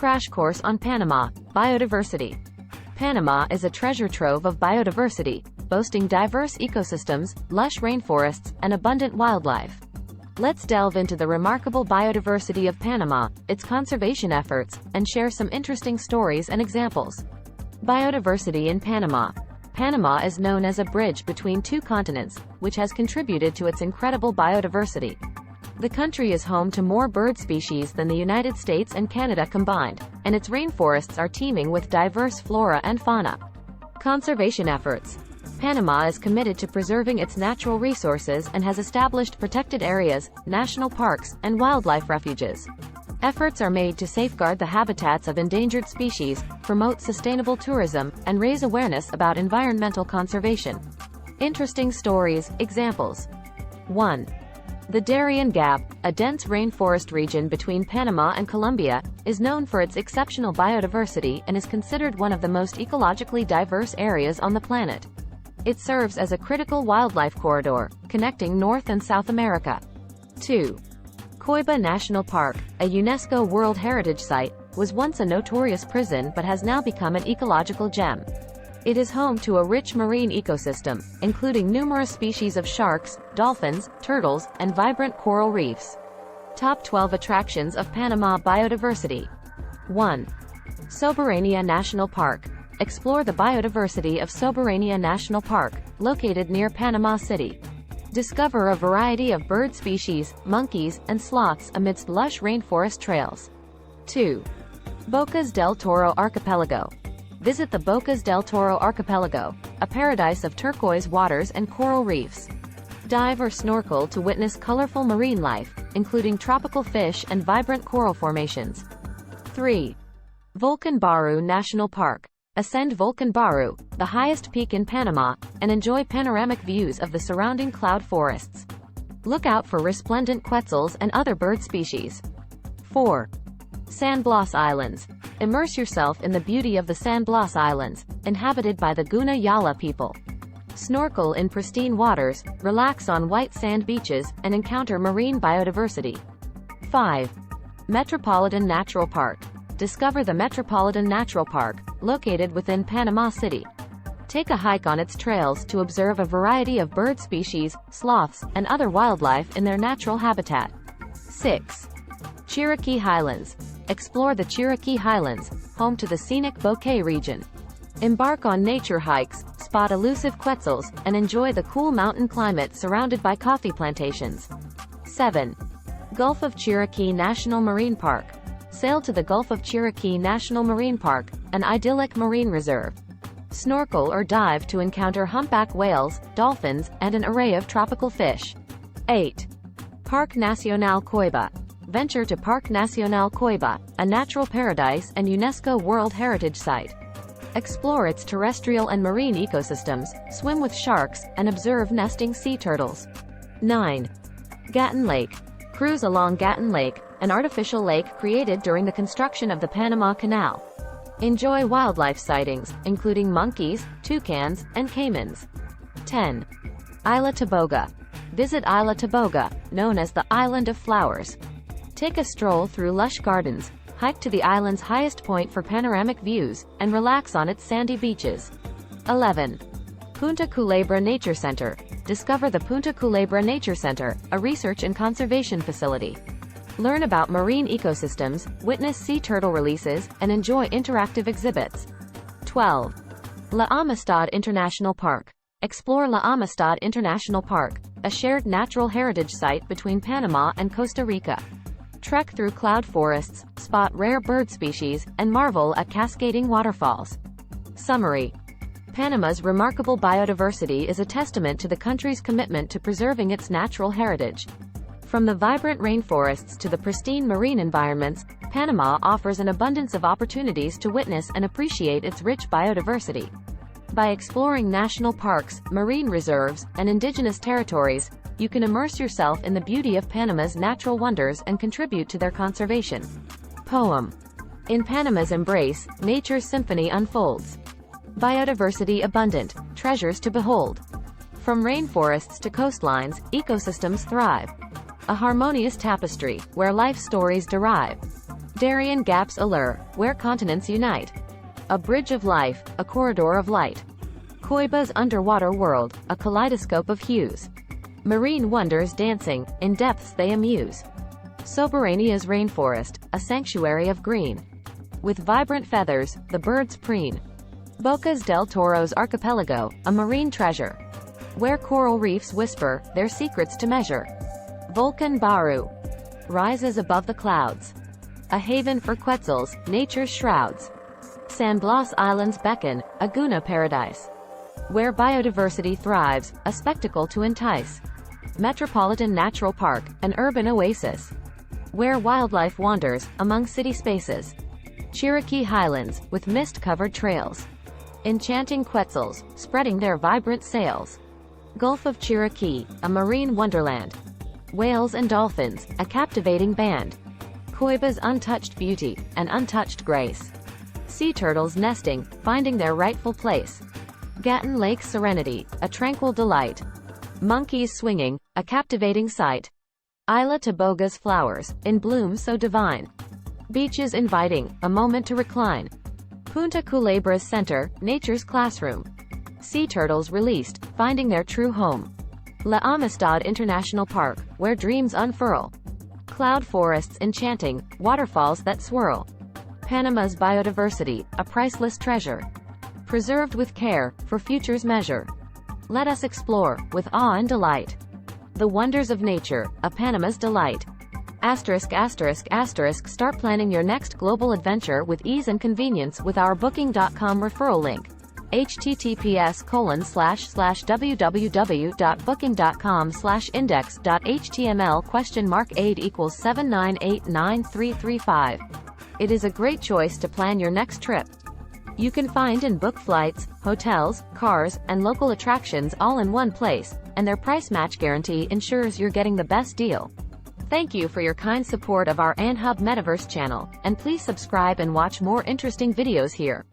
Crash Course on Panama, Biodiversity. Panama is a treasure trove of biodiversity, boasting diverse ecosystems, lush rainforests, and abundant wildlife. Let's delve into the remarkable biodiversity of Panama, its conservation efforts, and share some interesting stories and examples. Biodiversity in Panama. Panama is known as a bridge between two continents, which has contributed to its incredible biodiversity. The country is home to more bird species than the United States and Canada combined, and its rainforests are teeming with diverse flora and fauna. Conservation efforts. Panama is committed to preserving its natural resources and has established protected areas, national parks, and wildlife refuges. Efforts are made to safeguard the habitats of endangered species, promote sustainable tourism, and raise awareness about environmental conservation. Interesting stories, examples. 1. The Darien Gap, a dense rainforest region between Panama and Colombia, is known for its exceptional biodiversity and is considered one of the most ecologically diverse areas on the planet. It serves as a critical wildlife corridor, connecting North and South America. 2. Coiba National Park, a UNESCO World Heritage Site, was once a notorious prison but has now become an ecological gem. It is home to a rich marine ecosystem, including numerous species of sharks, dolphins, turtles, and vibrant coral reefs. Top 12 attractions of Panama biodiversity. 1. Soberania National Park. Explore the biodiversity of Soberania National Park, located near Panama City. Discover a variety of bird species, monkeys, and sloths amidst lush rainforest trails. 2. Bocas del Toro Archipelago. Visit the Bocas del Toro Archipelago, a paradise of turquoise waters and coral reefs. Dive or snorkel to witness colorful marine life, including tropical fish and vibrant coral formations. 3. Volcan Baru National Park. Ascend Volcan Baru, the highest peak in Panama, and enjoy panoramic views of the surrounding cloud forests. Look out for resplendent quetzals and other bird species. 4. San Blas Islands. Immerse yourself in the beauty of the San Blas Islands, inhabited by the Guna Yala people. Snorkel in pristine waters, relax on white sand beaches, and encounter marine biodiversity. 5. Metropolitan Natural Park. Discover the Metropolitan Natural Park, located within Panama City. Take a hike on its trails to observe a variety of bird species, sloths, and other wildlife in their natural habitat. 6. Chiriquí Highlands. Explore the Chiriquí Highlands, home to the scenic Bouquet region. Embark on nature hikes, spot elusive quetzals, and enjoy the cool mountain climate surrounded by coffee plantations. 7. Gulf of Chiriquí National Marine Park. Sail to the Gulf of Chiriquí National Marine Park, an idyllic marine reserve. Snorkel or dive to encounter humpback whales, dolphins, and an array of tropical fish. 8. Parque Nacional Coiba. Venture to Parque Nacional Coiba, a natural paradise and UNESCO World Heritage Site. Explore its terrestrial and marine ecosystems, swim with sharks, and observe nesting sea turtles. 9. Gatun Lake. Cruise along Gatun Lake, an artificial lake created during the construction of the Panama Canal. Enjoy wildlife sightings, including monkeys, toucans, and caimans. 10. Isla Taboga. Visit Isla Taboga, known as the Island of Flowers. Take a stroll through lush gardens, hike to the island's highest point for panoramic views, and relax on its sandy beaches. 11. Punta Culebra Nature Center. Discover the Punta Culebra Nature Center, a research and conservation facility. Learn about marine ecosystems, witness sea turtle releases, and enjoy interactive exhibits. 12. La Amistad International Park. Explore La Amistad International Park, a shared natural heritage site between Panama and Costa Rica. Trek through cloud forests, spot rare bird species, and marvel at cascading waterfalls. Summary. Panama's remarkable biodiversity is a testament to the country's commitment to preserving its natural heritage. From the vibrant rainforests to the pristine marine environments, Panama offers an abundance of opportunities to witness and appreciate its rich biodiversity. By exploring national parks, marine reserves, and indigenous territories, you can immerse yourself in the beauty of Panama's natural wonders and contribute to their conservation. Poem. In Panama's embrace, nature's symphony unfolds. Biodiversity abundant, treasures to behold. From rainforests to coastlines, ecosystems thrive. A harmonious tapestry, where life stories derive. Darien Gap's allure, where continents unite. A bridge of life, a corridor of light. Coiba's underwater world, a kaleidoscope of hues. Marine wonders dancing, in depths they amuse. Soberania's rainforest, a sanctuary of green. With vibrant feathers, the birds preen. Bocas del Toro's archipelago, a marine treasure, where coral reefs whisper their secrets to measure. Volcan Baru rises above the clouds, a haven for quetzals, nature's shrouds. San Blas Islands beckon, a Guna paradise, where biodiversity thrives, a spectacle to entice. Metropolitan Natural Park, an urban oasis, where wildlife wanders among city spaces. Cherokee Highlands, with mist-covered trails, enchanting quetzals, spreading their vibrant sails. Gulf of Cherokee, a marine wonderland, whales and dolphins, a captivating band. Coiba's untouched beauty, an untouched grace. Sea turtles nesting, finding their rightful place. Gatun Lake's serenity, a tranquil delight. Monkeys swinging, a captivating sight. Isla Taboga's flowers, in bloom so divine. Beaches inviting, a moment to recline. Punta Culebra's center, nature's classroom. Sea turtles released, finding their true home. La Amistad International Park, where dreams unfurl. Cloud forests enchanting, waterfalls that swirl. Panama's biodiversity, a priceless treasure, preserved with care, for future's measure. Let us explore, with awe and delight, the wonders of nature, a Panama's delight. Start planning your next global adventure with ease and convenience with our Booking.com referral link. https://www.booking.com/index.html?aid equals 7989335. It is a great choice to plan your next trip. You can find and book flights, hotels, cars, and local attractions all in one place, and their price match guarantee ensures you're getting the best deal. Thank you for your kind support of our AnHub Metaverse channel, and please subscribe and watch more interesting videos here.